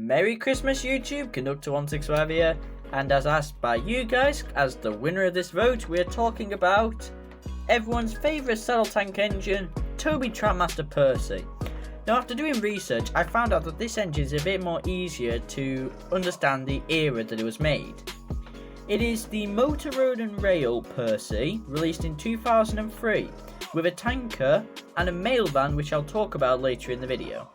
Merry Christmas YouTube, Conductor165 here, and as asked by you guys, as the winner of this vote, we are talking about everyone's favourite saddle tank engine, Tomy Trackmaster Percy. Now after doing research, I found out that this engine is a bit more easier to understand the era that it was made. It is the Motor Road and Rail Percy, released in 2003, with a tanker and a mail van which I'll talk about later in the video.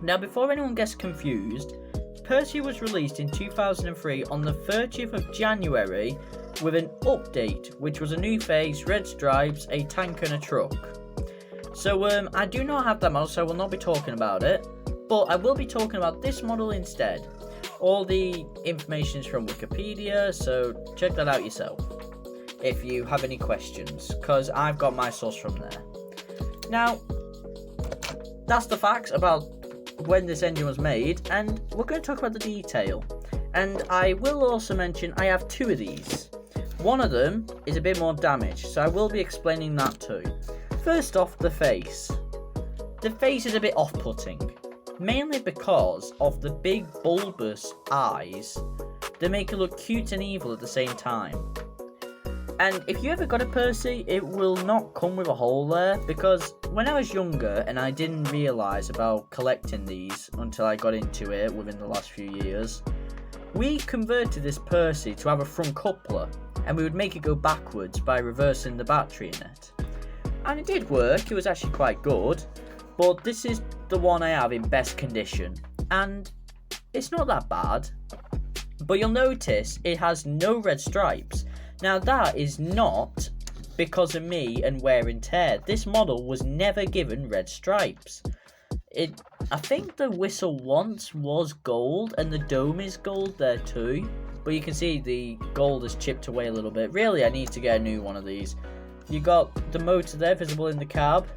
Now before anyone gets confused, Percy was released in 2003 on the 30th of January with an update which was a new face, red stripes, a tank and a truck. So I do not have that model, so I will not be talking about it, but I will be talking about this model instead. All the information is from Wikipedia, so check that out yourself if you have any questions, because I've got my source from there. Now, that's the facts about when this engine was made, and we're going to talk about the detail. And I will also mention I have two of these. One of them is a bit more damaged, so I will be explaining that too. First off, the face. The face is a bit off-putting, mainly because of the big bulbous eyes that make it look cute and evil at the same time. And if you ever got a Percy, it will not come with a hole there, because when I was younger and I didn't realise about collecting these until I got into it within the last few years, we converted this Percy to have a front coupler, and we would make it go backwards by reversing the battery in it. And it did work, it was actually quite good, but this is the one I have in best condition, and it's not that bad. But you'll notice it has no red stripes. Now that is not because of me and wear and tear. This model was never given red stripes. I think the whistle once was gold and the dome is gold there too. But you can see the gold has chipped away a little bit. Really, I need to get a new one of these. You got the motor there visible in the cab.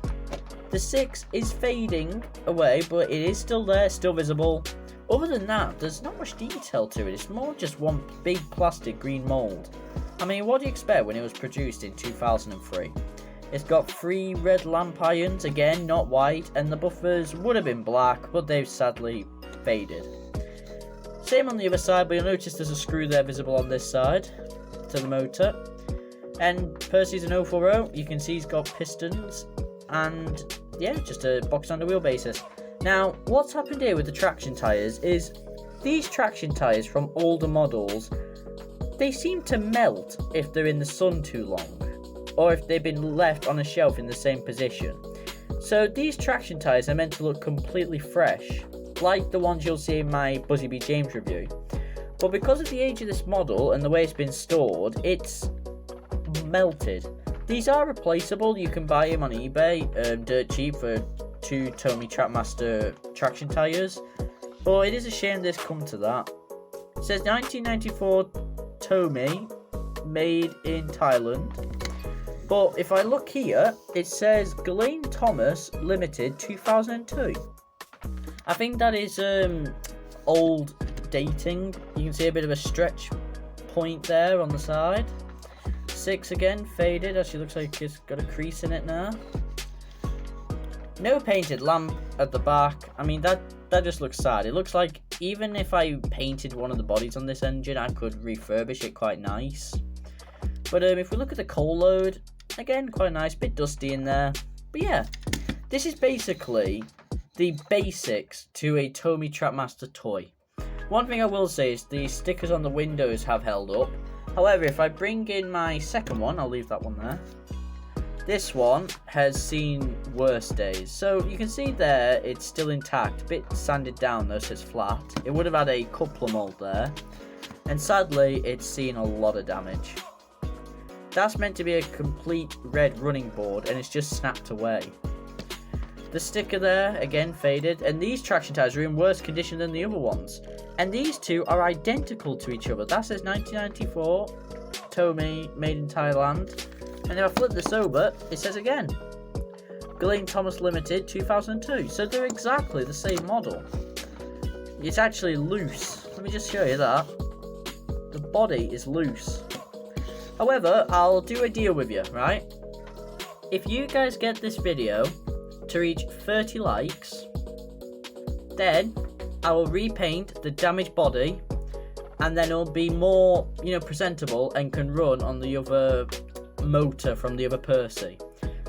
The 6 is fading away, but it is still there, still visible. Other than that, there's not much detail to it. It's more just one big plastic green mould. I mean, what do you expect when it was produced in 2003? It's got 3 red lamp irons, again not white, and the buffers would have been black, but they've sadly faded. Same on the other side, but you'll notice there's a screw there visible on this side to the motor. And Percy's an 040, you can see he's got pistons, and yeah, just a box under wheel basis. Now, what's happened here with the traction tyres is these traction tyres from older models, they seem to melt if they're in the sun too long, or if they've been left on a shelf in the same position. So these traction tyres are meant to look completely fresh, like the ones you'll see in my Buzzy B. James review. But because of the age of this model and the way it's been stored, it's melted. These are replaceable, you can buy them on eBay, dirt cheap for 2 Tomy Trackmaster traction tyres, but it is a shame this come to that. It says 1994 Tomy, made in Thailand, but if I look here, it says Glenn Thomas Limited 2002. I think that is old dating. You can see a bit of a stretch point there on the side. 6 again, faded, actually looks like it's got a crease in it now. No painted lamp at the back. I mean, that just looks sad. It looks like even if I painted one of the bodies on this engine, I could refurbish it quite nice. But if we look at the coal load, again, quite nice, bit dusty in there. But yeah, this is basically the basics to a Tomy Trackmaster toy. One thing I will say is the stickers on the windows have held up. However, if I bring in my second one, I'll leave that one there. This one has seen worse days. So you can see there, it's still intact. A bit sanded down though, so it's flat. It would have had a coupler mold there. And sadly, it's seen a lot of damage. That's meant to be a complete red running board, and it's just snapped away. The sticker there, again faded. And these traction tyres are in worse condition than the other ones. And these two are identical to each other. That says 1994, Tomy, made in Thailand. And if I flip this over, it says again, Glenn Thomas Limited 2002. So they're exactly the same model. It's actually loose. Let me just show you that. The body is loose. However, I'll do a deal with you, right? If you guys get this video to reach 30 likes, then I will repaint the damaged body, and then it'll be more, presentable and can run on the other motor from the other Percy.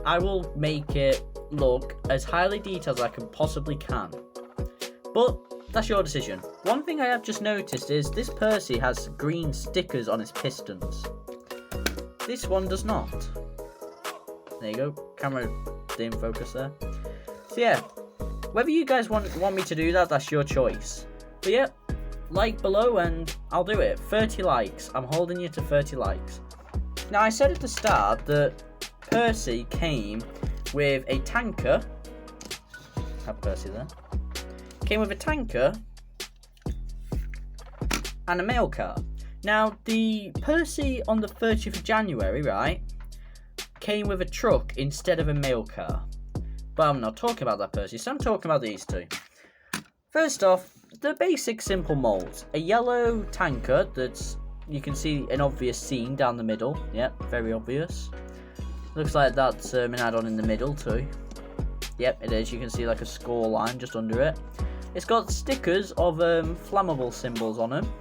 I will make it look as highly detailed as I possibly can. But that's your decision. One thing I have just noticed is this Percy has green stickers on its pistons. This one does not. There you go. Camera didn't focus there. So yeah, whether you guys want me to do that, that's your choice. But yeah, like below and I'll do it. 30 likes. I'm holding you to 30 likes. Now I said at the start that Percy came with a tanker. Have Percy there. Came with a tanker and a mail car. Now the Percy on the 30th of January, right, came with a truck instead of a mail car. But I'm not talking about that Percy, so I'm talking about these two. First off, the basic simple molds. A yellow tanker that's, you can see an obvious seam down the middle. Yep, very obvious. Looks like that's an add-on in the middle too. Yep, it is. You can see like a score line just under it. It's got stickers of flammable symbols on them.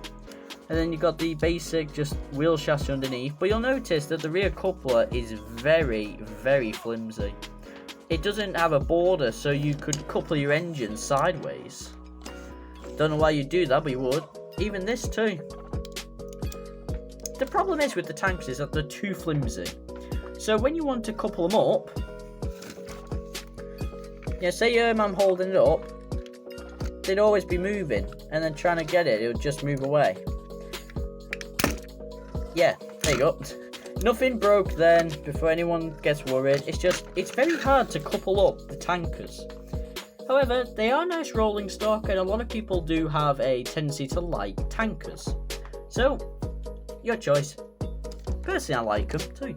And then you've got the basic just wheel chassis underneath. But you'll notice that the rear coupler is very, very flimsy. It doesn't have a border, so you could couple your engine sideways. Don't know why you'd do that, but you would. Even this too. The problem is with the tanks is that they're too flimsy. So when you want to couple them up, say I'm holding it up, they'd always be moving, and then trying to get it, it would just move away. Yeah, there you go. Nothing broke then, before anyone gets worried. It's very hard to couple up the tankers. However, they are nice rolling stock, and a lot of people do have a tendency to like tankers. So, your choice. Personally, I like them too.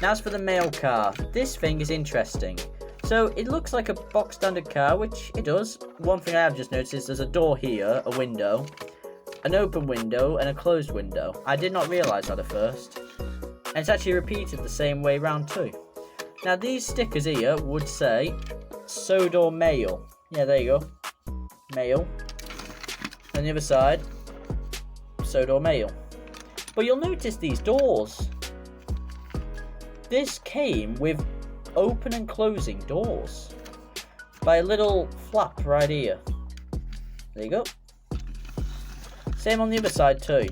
Now as for the mail car, this thing is interesting. So it looks like a box standard car, which it does. One thing I have just noticed is there's a door here, a window, an open window and a closed window. I did not realise that at first. And it's actually repeated the same way round too. Now these stickers here would say Sodor Mail. Yeah, there you go. Mail. On the other side, Sodor Mail. But you'll notice these doors. This came with open and closing doors by a little flap right here. There you go. Same on the other side too.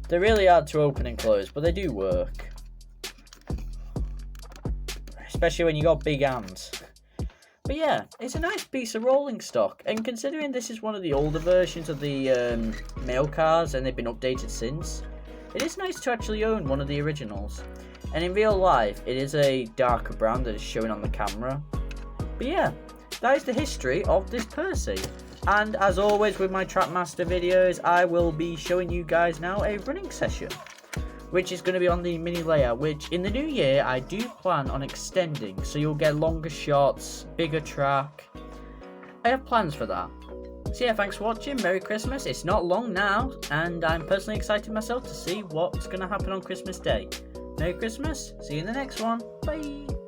They're really hard to open and close, but they do work. Especially when you got big hands. But yeah, it's a nice piece of rolling stock, and considering this is one of the older versions of the mail cars and they've been updated since, it is nice to actually own one of the originals. And in real life, it is a darker brown that is showing on the camera. But yeah, that is the history of this Percy. And as always with my Trackmaster videos, I will be showing you guys now a running session, which is going to be on the mini layout, which in the new year I do plan on extending, so you'll get longer shots, bigger track. I have plans for that. So yeah, thanks for watching, Merry Christmas. It's not long now, and I'm personally excited myself to see what's going to happen on Christmas Day. Merry Christmas, see you in the next one, bye!